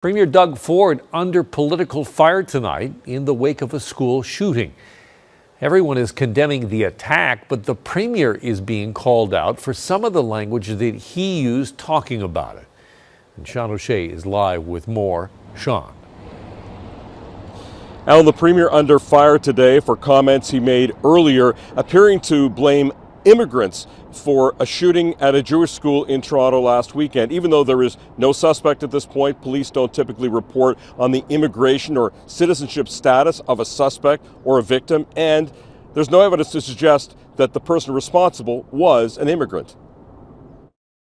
Premier Doug Ford under political fire tonight in the wake of a school shooting. Everyone is condemning the attack, but the premier is being called out for some of the language that he used talking about it. And Sean O'Shea is live with more. Sean. Alan, the premier under fire today for comments he made earlier, appearing to blame immigrants for a shooting at a Jewish school in Toronto last weekend. Even though there is no suspect at this point, police don't typically report on the immigration or citizenship status of a suspect or a victim, and there's no evidence to suggest that the person responsible was an immigrant.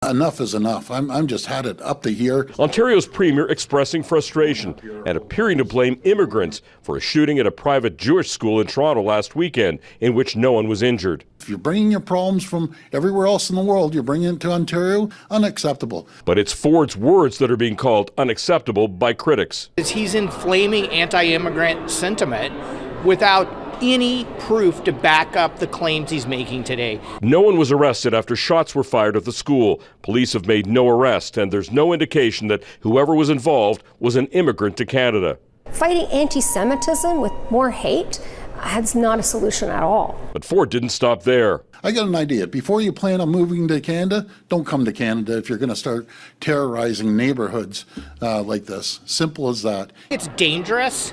Enough is enough. I'm just had it up to here. Ontario's premier expressing frustration and appearing to blame immigrants for a shooting at a private Jewish school in Toronto last weekend in which no one was injured. If you're bringing your problems from everywhere else in the world, you're bringing it to Ontario, unacceptable. But it's Ford's words that are being called unacceptable by critics. He's inflaming anti-immigrant sentiment without any proof to back up the claims he's making today. No one was arrested after shots were fired at the school. Police have made no arrest, and there's no indication that whoever was involved was an immigrant to Canada. Fighting anti-Semitism with more hate, that's not a solution at all. But Ford didn't stop there. I got an idea. Before you plan on moving to Canada, don't come to Canada if you're going to start terrorizing neighborhoods like this. Simple as that. It's dangerous.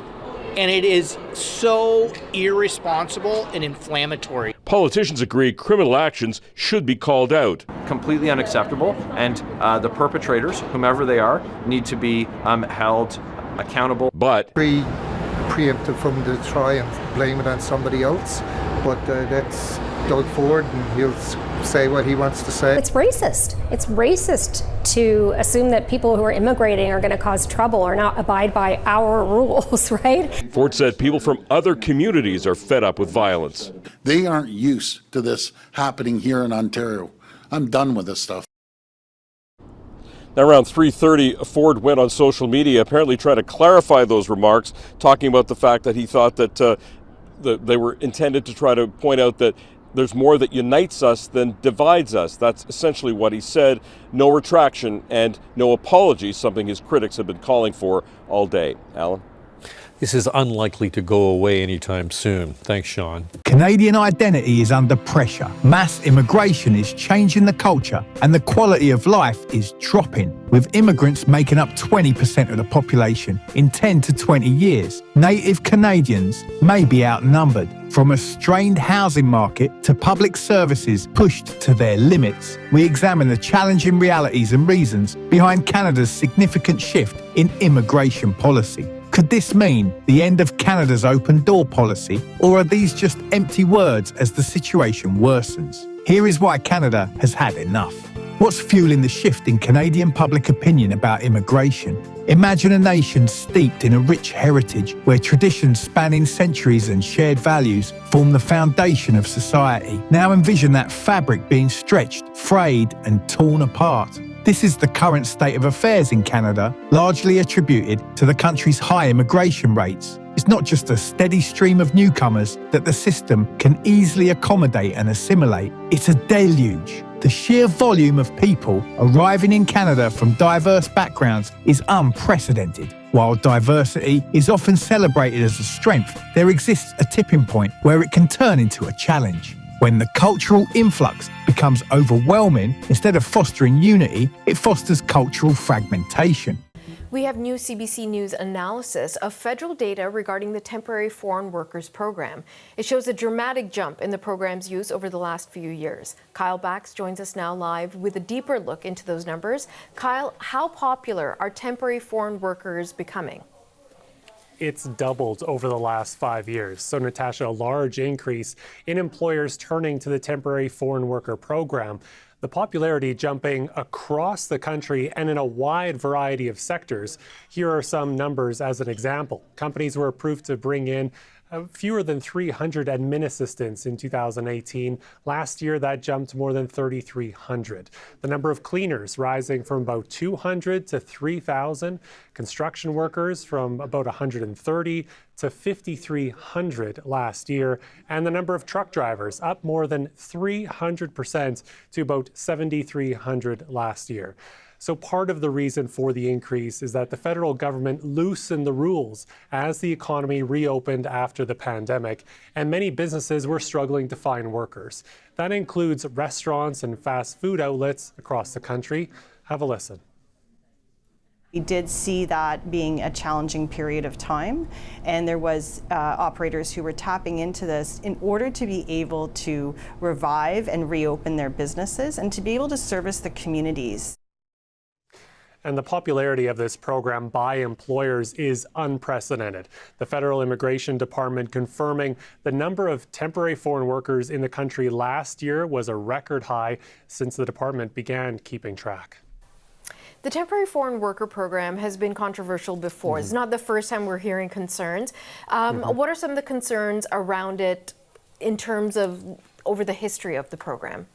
And it is so irresponsible and inflammatory. Politicians agree criminal actions should be called out. Completely unacceptable, and the perpetrators, whomever they are, need to be held accountable. But preemptive from to try and blame it on somebody else, but that's Doug Ford, and he'll say what he wants to say. It's racist. It's racist to assume that people who are immigrating are going to cause trouble or not abide by our rules, right? Ford said people from other communities are fed up with violence. They aren't used to this happening here in Ontario. I'm done with this stuff. Now, around 3:30, Ford went on social media, apparently trying to clarify those remarks, talking about the fact that he thought that they were intended to try to point out that there's more that unites us than divides us. That's essentially what he said. No retraction and no apology, something his critics have been calling for all day. Alan? This is unlikely to go away anytime soon. Thanks, Sean. Canadian identity is under pressure. Mass immigration is changing the culture, and the quality of life is dropping, with immigrants making up 20% of the population in 10 to 20 years. Native Canadians may be outnumbered. From a strained housing market to public services pushed to their limits, we examine the challenging realities and reasons behind Canada's significant shift in immigration policy. Could this mean the end of Canada's open door policy, or are these just empty words as the situation worsens? Here is why Canada has had enough. What's fueling the shift in Canadian public opinion about immigration? Imagine a nation steeped in a rich heritage where traditions spanning centuries and shared values form the foundation of society. Now envision that fabric being stretched, frayed, and torn apart. This is the current state of affairs in Canada, largely attributed to the country's high immigration rates. It's not just a steady stream of newcomers that the system can easily accommodate and assimilate. It's a deluge. The sheer volume of people arriving in Canada from diverse backgrounds is unprecedented. While diversity is often celebrated as a strength, there exists a tipping point where it can turn into a challenge. When the cultural influx becomes overwhelming, instead of fostering unity, it fosters cultural fragmentation. We have new CBC News analysis of federal data regarding the Temporary Foreign Workers Program. It shows a dramatic jump in the program's use over the last few years. Kyle Bax joins us now live with a deeper look into those numbers. Kyle, how popular are temporary foreign workers becoming? It's doubled over the last 5 years. So, Natasha, a large increase in employers turning to the Temporary Foreign Worker Program. The popularity jumping across the country and in a wide variety of sectors. Here are some numbers as an example. Companies were approved to bring in fewer than 300 admin assistants in 2018. Last year, that jumped more than 3,300. The number of cleaners rising from about 200 to 3,000. Construction workers from about 130 to 5,300 last year. And the number of truck drivers up more than 300% to about 7,300 last year. So part of the reason for the increase is that the federal government loosened the rules as the economy reopened after the pandemic, and many businesses were struggling to find workers. That includes restaurants and fast food outlets across the country. Have a listen. We did see that being a challenging period of time, and there was operators who were tapping into this in order to be able to revive and reopen their businesses and to be able to service the communities. And the popularity of this program by employers is unprecedented. The Federal Immigration Department confirming the number of temporary foreign workers in the country last year was a record high since the department began keeping track. The temporary foreign worker program has been controversial before. It's not the first time we're hearing concerns. What are some of the concerns around it in terms of over the history of the program?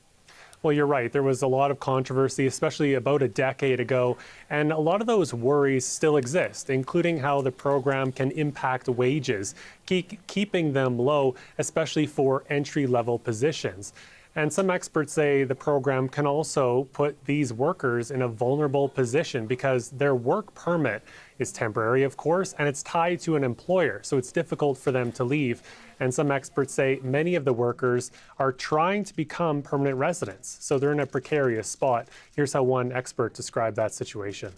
Well, you're right. There was a lot of controversy, especially about a decade ago, and a lot of those worries still exist, including how the program can impact wages, keeping them low, especially for entry-level positions. And some experts say the program can also put these workers in a vulnerable position because their work permit is temporary, of course, and it's tied to an employer, so it's difficult for them to leave. And some experts say many of the workers are trying to become permanent residents, so they're in a precarious spot. Here's how one expert described that situation.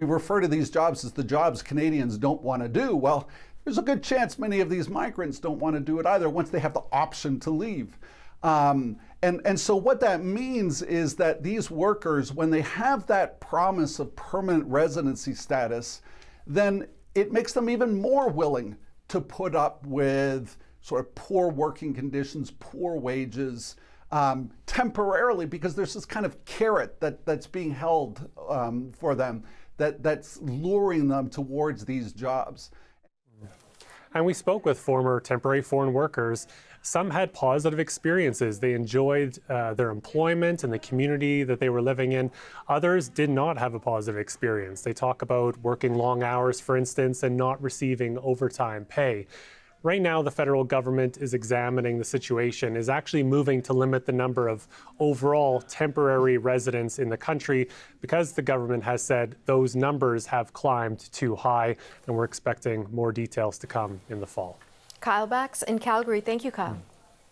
We refer to these jobs as the jobs Canadians don't want to do. Well, there's a good chance many of these migrants don't want to do it either once they have the option to leave. And so what that means is that these workers, when they have that promise of permanent residency status, then it makes them even more willing to put up with sort of poor working conditions, poor wages, temporarily, because there's this kind of carrot that's being held for them that's luring them towards these jobs. And we spoke with former temporary foreign workers. Some had positive experiences. They enjoyed their employment and the community that they were living in. Others did not have a positive experience. They talk about working long hours, for instance, and not receiving overtime pay. Right now, the federal government is examining the situation, is actually moving to limit the number of overall temporary residents in the country because the government has said those numbers have climbed too high, and we're expecting more details to come in the fall. Kyle Bax in Calgary. Thank you, Kyle.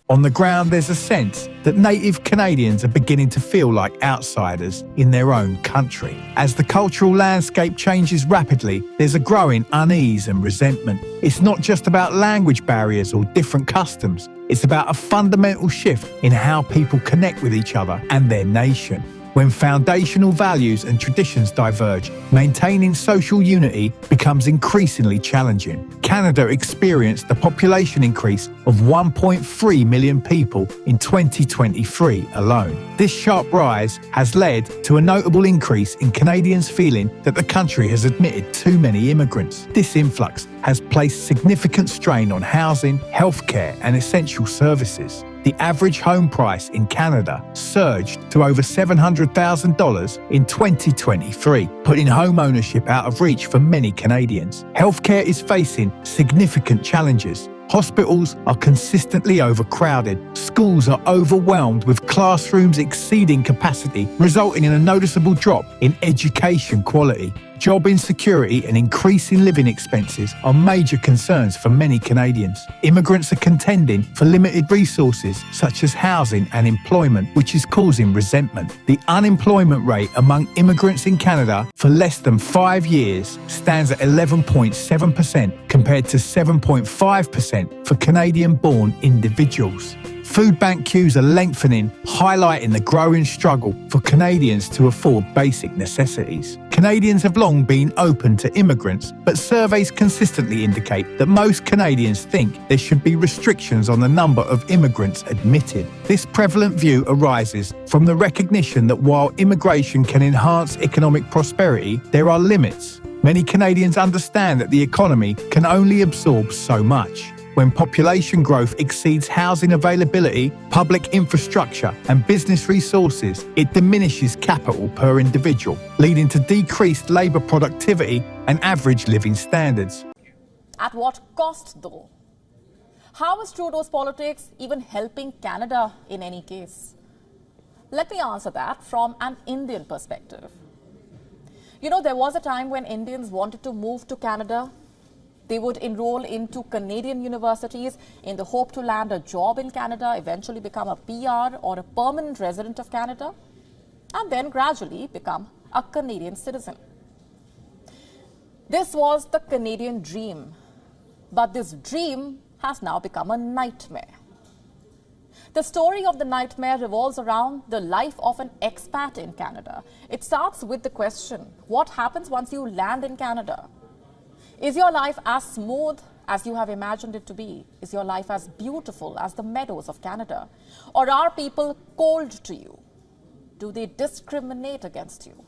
On the ground, there's a sense that native Canadians are beginning to feel like outsiders in their own country. As the cultural landscape changes rapidly, there's a growing unease and resentment. It's not just about language barriers or different customs. It's about a fundamental shift in how people connect with each other and their nation. When foundational values and traditions diverge, maintaining social unity becomes increasingly challenging. Canada experienced a population increase of 1.3 million people in 2023 alone. This sharp rise has led to a notable increase in Canadians feeling that the country has admitted too many immigrants. This influx has placed significant strain on housing, healthcare, and essential services. The average home price in Canada surged to over $700,000 in 2023, putting home ownership out of reach for many Canadians. Healthcare is facing significant challenges. Hospitals are consistently overcrowded. Schools are overwhelmed with classrooms exceeding capacity, resulting in a noticeable drop in education quality. Job insecurity and increasing living expenses are major concerns for many Canadians. Immigrants are contending for limited resources such as housing and employment, which is causing resentment. The unemployment rate among immigrants in Canada for less than 5 years stands at 11.7% compared to 7.5% for Canadian-born individuals. Food bank queues are lengthening, highlighting the growing struggle for Canadians to afford basic necessities. Canadians have long been open to immigrants, but surveys consistently indicate that most Canadians think there should be restrictions on the number of immigrants admitted. This prevalent view arises from the recognition that while immigration can enhance economic prosperity, there are limits. Many Canadians understand that the economy can only absorb so much. When population growth exceeds housing availability, public infrastructure, and business resources, it diminishes capital per individual, leading to decreased labour productivity and average living standards. At what cost, though? How is Trudeau's politics even helping Canada in any case? Let me answer that from an Indian perspective. You know, there was a time when Indians wanted to move to Canada. They would enroll into Canadian universities in the hope to land a job in Canada, eventually become a PR or a permanent resident of Canada, and then gradually become a Canadian citizen. This was the Canadian dream, but this dream has now become a nightmare. The story of the nightmare revolves around the life of an expat in Canada. It starts with the question, what happens once you land in Canada? Is your life as smooth as you have imagined it to be? Is your life as beautiful as the meadows of Canada? Or are people cold to you? Do they discriminate against you?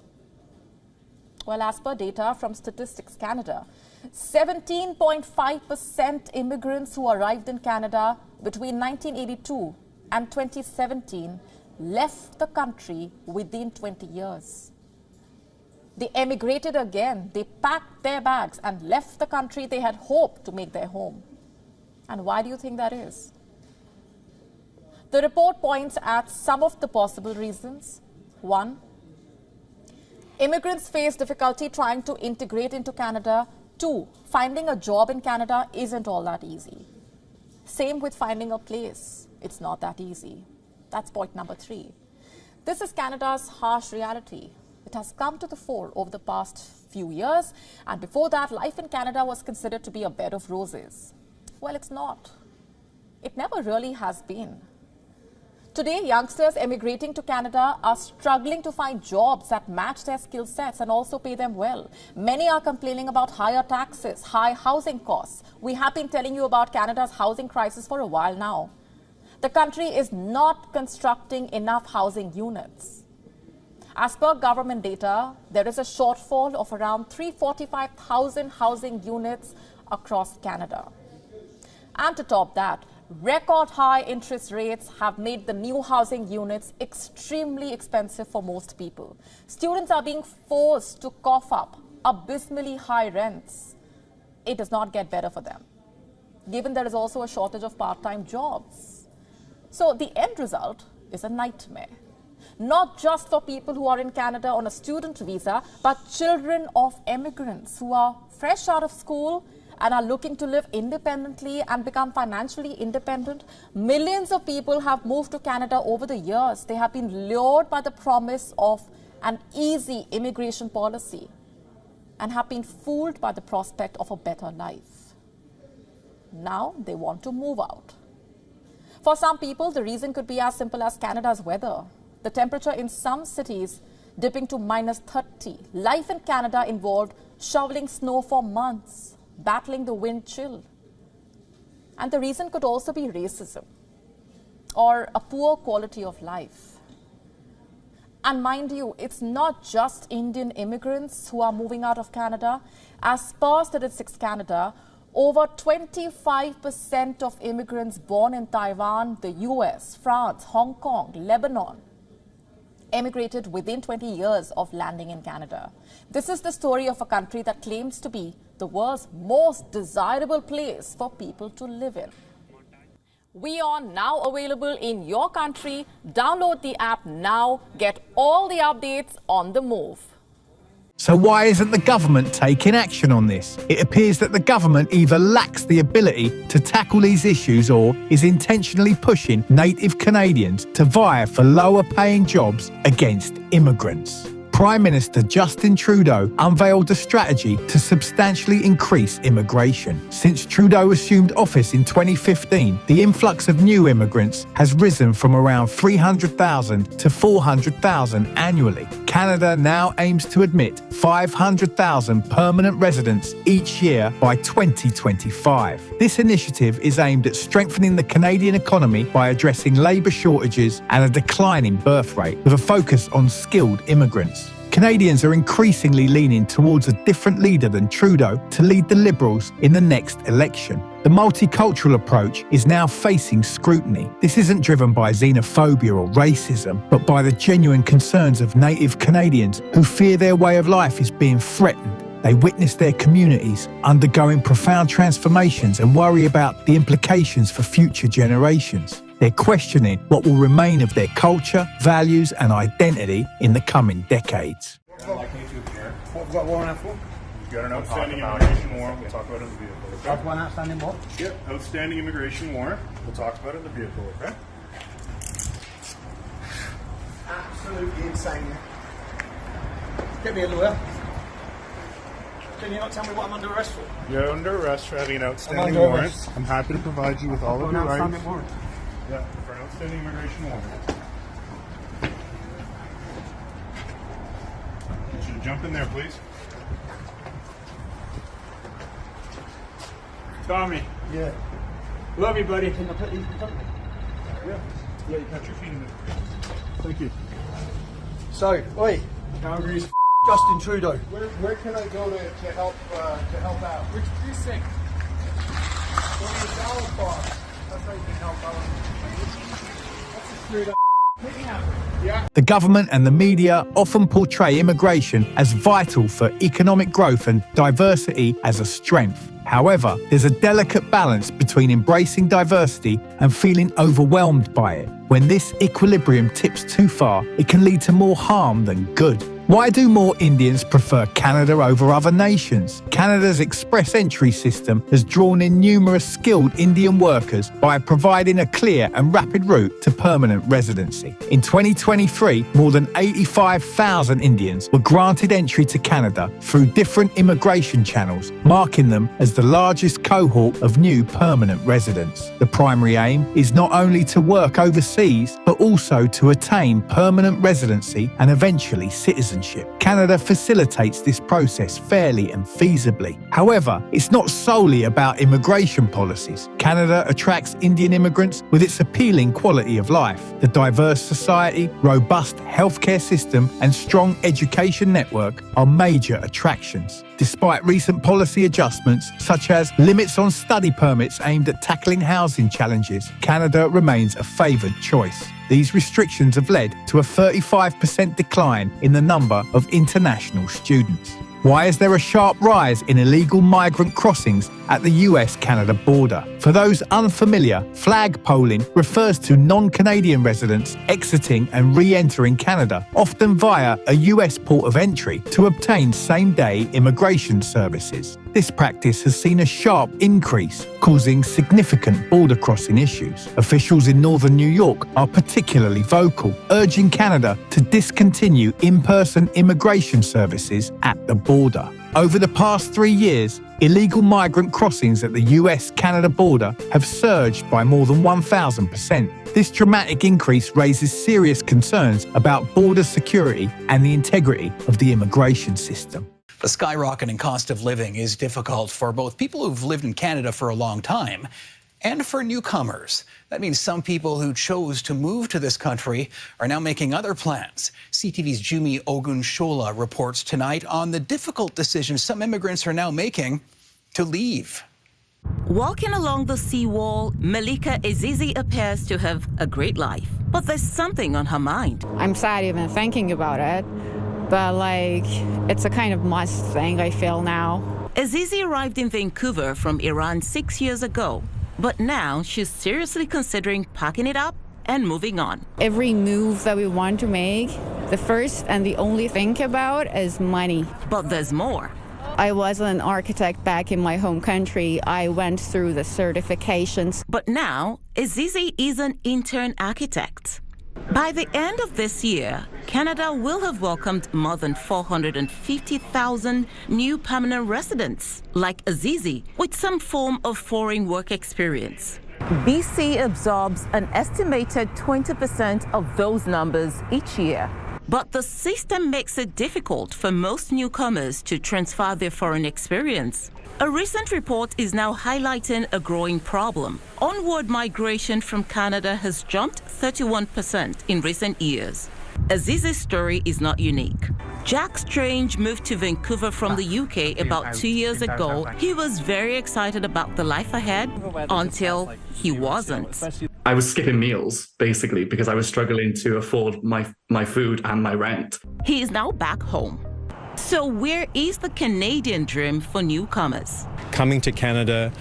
Well, as per data from Statistics Canada, 17.5% immigrants who arrived in Canada between 1982 and 2017 left the country within 20 years. They emigrated again. They packed their bags and left the country they had hoped to make their home. And why do you think that is? The report points at some of the possible reasons. 1, immigrants face difficulty trying to integrate into Canada. 2, finding a job in Canada isn't all that easy. Same with finding a place. It's not that easy. That's point number 3. This is Canada's harsh reality. It has come to the fore over the past few years, and before that, life in Canada was considered to be a bed of roses. Well, it's not. It never really has been. Today, youngsters emigrating to Canada are struggling to find jobs that match their skill sets and also pay them well. Many are complaining about higher taxes, high housing costs. We have been telling you about Canada's housing crisis for a while now. The country is not constructing enough housing units. As per government data, there is a shortfall of around 345,000 housing units across Canada. And to top that, record high interest rates have made the new housing units extremely expensive for most people. Students are being forced to cough up abysmally high rents. It does not get better for them, given there is also a shortage of part-time jobs. So the end result is a nightmare, not just for people who are in Canada on a student visa, but children of immigrants who are fresh out of school and are looking to live independently and become financially independent. Millions of people have moved to Canada over the years. They have been lured by the promise of an easy immigration policy and have been fooled by the prospect of a better life. Now they want to move out. For some people, the reason could be as simple as Canada's weather. The temperature in some cities dipping to -30. Life in Canada involved shoveling snow for months, battling the wind chill. And the reason could also be racism or a poor quality of life. And mind you, it's not just Indian immigrants who are moving out of Canada. As per Statistics Canada, over 25% of immigrants born in Taiwan, the US, France, Hong Kong, Lebanon, emigrated within 20 years of landing in Canada. This is the story of a country that claims to be the world's most desirable place for people to live in. We are now available in your country. Download the app now. Get all the updates on the move. So why isn't the government taking action on this? It appears that the government either lacks the ability to tackle these issues or is intentionally pushing native Canadians to vie for lower paying jobs against immigrants. Prime Minister Justin Trudeau unveiled a strategy to substantially increase immigration. Since Trudeau assumed office in 2015, the influx of new immigrants has risen from around 300,000 to 400,000 annually. Canada now aims to admit 500,000 permanent residents each year by 2025. This initiative is aimed at strengthening the Canadian economy by addressing labour shortages and a declining birth rate, with a focus on skilled immigrants. Canadians are increasingly leaning towards a different leader than Trudeau to lead the Liberals in the next election. The multicultural approach is now facing scrutiny. This isn't driven by xenophobia or racism, but by the genuine concerns of native Canadians who fear their way of life is being threatened. They witness their communities undergoing profound transformations and worry about the implications for future generations. They're questioning what will remain of their culture, values and identity in the coming decades. Like YouTube here. I've got a warrant out for? You've got an outstanding immigration warrant. We'll talk about it in the vehicle. Okay? I've one outstanding what? Yep, outstanding immigration warrant. We'll talk about it in the vehicle, okay? Absolutely insane. Get me a lawyer. Can you not tell me what I'm under arrest for? You're under arrest for having an outstanding under warrant. arrest. I'm happy to provide you with all of your rights. Outstanding warrant. Yeah, for an outstanding immigration warrant. I want you to jump in there, please. Tommy. Yeah. Love you, buddy. Can I put these in front of me? Yeah. Yeah, you got your feet in there. Thank you. So, oi, Calgary's Justin Trudeau. Where can I go to help out? Which precinct? Go to the salad bar. That's how you can help out. That's a straight up yeah. The government and the media often portray immigration as vital for economic growth and diversity as a strength. However, there's a delicate balance between embracing diversity and feeling overwhelmed by it. When this equilibrium tips too far, it can lead to more harm than good. Why do more Indians prefer Canada over other nations? Canada's express entry system has drawn in numerous skilled Indian workers by providing a clear and rapid route to permanent residency. In 2023, more than 85,000 Indians were granted entry to Canada through different immigration channels, marking them as the largest cohort of new permanent residents. The primary aim is not only to work overseas, but also to attain permanent residency and eventually citizenship. Canada facilitates this process fairly and feasibly. However, it's not solely about immigration policies. Canada attracts Indian immigrants with its appealing quality of life. The diverse society, robust healthcare system, and strong education network are major attractions. Despite recent policy adjustments, such as limits on study permits aimed at tackling housing challenges, Canada remains a favoured choice. These restrictions have led to a 35% decline in the number of international students. Why is there a sharp rise in illegal migrant crossings at the US-Canada border? For those unfamiliar, flagpoling refers to non-Canadian residents exiting and re-entering Canada, often via a US port of entry, to obtain same-day immigration services. This practice has seen a sharp increase, causing significant border crossing issues. Officials in northern New York are particularly vocal, urging Canada to discontinue in-person immigration services at the border. Over the past 3 years, illegal migrant crossings at the US-Canada border have surged by more than 1,000%. This dramatic increase raises serious concerns about border security and the integrity of the immigration system. The skyrocketing cost of living is difficult for both people who've lived in Canada for a long time and for newcomers. That means some people who chose to move to this country are now making other plans. CTV's Jumi Ogunshola reports tonight on the difficult decisions some immigrants are now making to leave. Walking along the seawall, Malika Azizi appears to have a great life, but there's something on her mind. I'm sad even thinking about it, but it's a kind of must thing I feel now. Azizi arrived in Vancouver from Iran 6 years ago, but now she's seriously considering packing it up and moving on. Every move that we want to make, the first and the only thing about is money. But there's more. I was an architect back in my home country. I went through the certifications. But now, Azizi is an intern architect. By the end of this year, Canada will have welcomed more than 450,000 new permanent residents, like Azizi, with some form of foreign work experience. BC absorbs an estimated 20% of those numbers each year. But the system makes it difficult for most newcomers to transfer their foreign experience. A recent report is now highlighting a growing problem. Onward migration from Canada has jumped 31% in recent years. Azizi's story is not unique. Jack Strange moved to Vancouver from the UK about 2 years ago. He was very excited about the life ahead until he wasn't. I was skipping meals, basically, because I was struggling to afford my food and my rent. He is now back home. So where is the Canadian dream for newcomers? Coming to Canada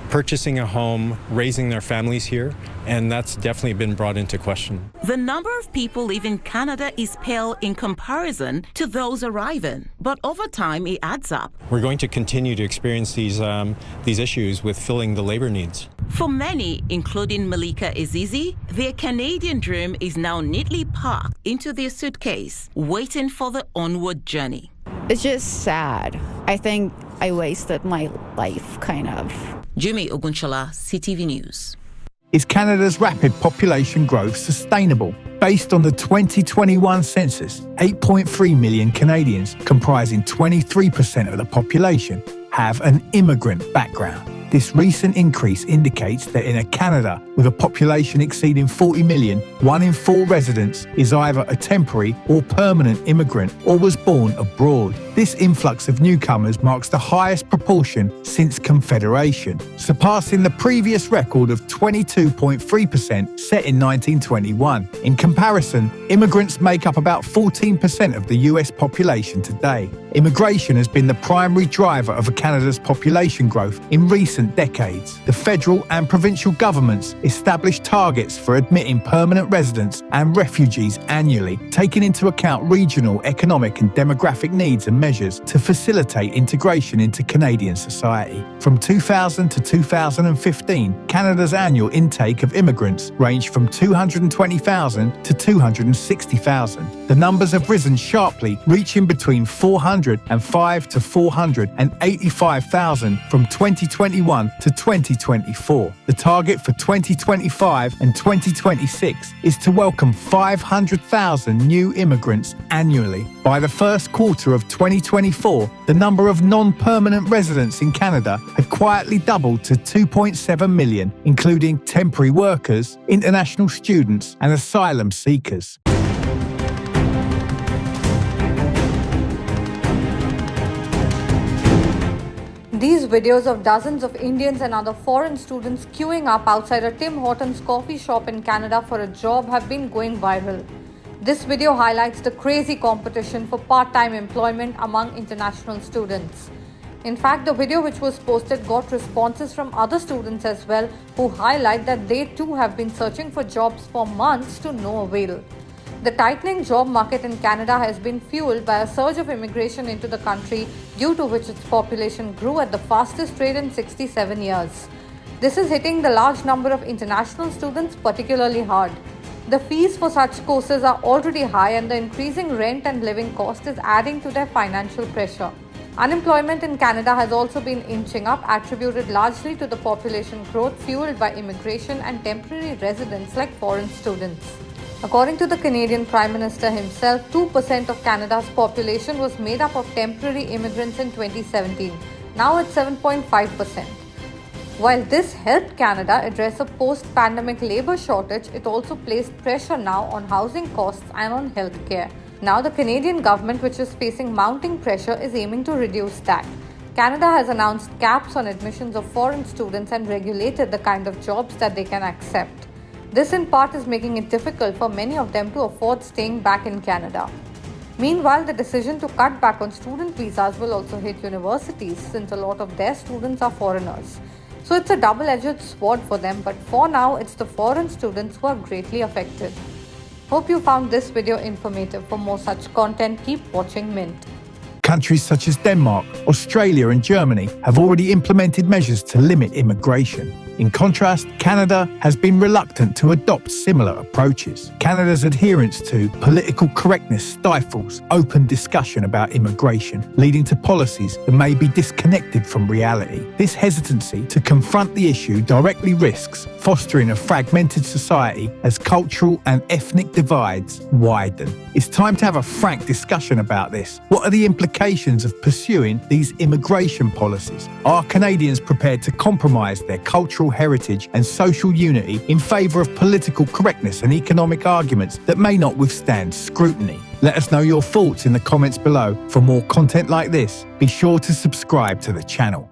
purchasing a home, raising their families here, and that's definitely been brought into question. The number of people leaving Canada is pale in comparison to those arriving, but over time it adds up. We're going to continue to experience these issues with filling the labor needs. For many, including Malika Ezizi, their Canadian dream is now neatly packed into their suitcase, waiting for the onward journey. It's just sad. I think I wasted my life, kind of. Jimmy Ogunshola, CTV News. Is Canada's rapid population growth sustainable? Based on the 2021 census, 8.3 million Canadians, comprising 23% of the population, have an immigrant background. This recent increase indicates that in a Canada with a population exceeding 40 million, 1 in 4 residents is either a temporary or permanent immigrant or was born abroad. This influx of newcomers marks the highest proportion since Confederation, surpassing the previous record of 22.3% set in 1921. In comparison, immigrants make up about 14% of the US population today. Immigration has been the primary driver of Canada's population growth in recent decades. The federal and provincial governments established targets for admitting permanent residents and refugees annually, taking into account regional, economic and demographic needs and measures to facilitate integration into Canadian society. From 2000 to 2015, Canada's annual intake of immigrants ranged from 220,000 to 260,000. The numbers have risen sharply, reaching between 405 to 485,000 from 2021 to 2024. The target for 2025 and 2026 is to welcome 500,000 new immigrants annually. By the first quarter of 2024, the number of non-permanent residents in Canada had quietly doubled to 2.7 million, including temporary workers, international students, and asylum seekers. These videos of dozens of Indians and other foreign students queuing up outside a Tim Hortons coffee shop in Canada for a job have been going viral. This video highlights the crazy competition for part-time employment among international students. In fact, the video which was posted got responses from other students as well, who highlight that they too have been searching for jobs for months to no avail. The tightening job market in Canada has been fueled by a surge of immigration into the country, due to which its population grew at the fastest rate in 67 years. This is hitting the large number of international students particularly hard. The fees for such courses are already high, and the increasing rent and living cost is adding to their financial pressure. Unemployment in Canada has also been inching up, attributed largely to the population growth fueled by immigration and temporary residents like foreign students. According to the Canadian Prime Minister himself, 2% of Canada's population was made up of temporary immigrants in 2017. Now it's 7.5%. While this helped Canada address a post-pandemic labour shortage, it also placed pressure now on housing costs and on healthcare. Now the Canadian government, which is facing mounting pressure, is aiming to reduce that. Canada has announced caps on admissions of foreign students and regulated the kind of jobs that they can accept. This in part is making it difficult for many of them to afford staying back in Canada. Meanwhile, the decision to cut back on student visas will also hit universities, since a lot of their students are foreigners. So it's a double-edged sword for them, but for now it's the foreign students who are greatly affected. Hope you found this video informative. For more such content, keep watching Mint. Countries such as Denmark, Australia and Germany have already implemented measures to limit immigration. In contrast, Canada has been reluctant to adopt similar approaches. Canada's adherence to political correctness stifles open discussion about immigration, leading to policies that may be disconnected from reality. This hesitancy to confront the issue directly risks fostering a fragmented society as cultural and ethnic divides widen. It's time to have a frank discussion about this. What are the implications of pursuing these immigration policies? Are Canadians prepared to compromise their cultural heritage and social unity in favour of political correctness and economic arguments that may not withstand scrutiny? Let us know your thoughts in the comments below. For more content like this, be sure to subscribe to the channel.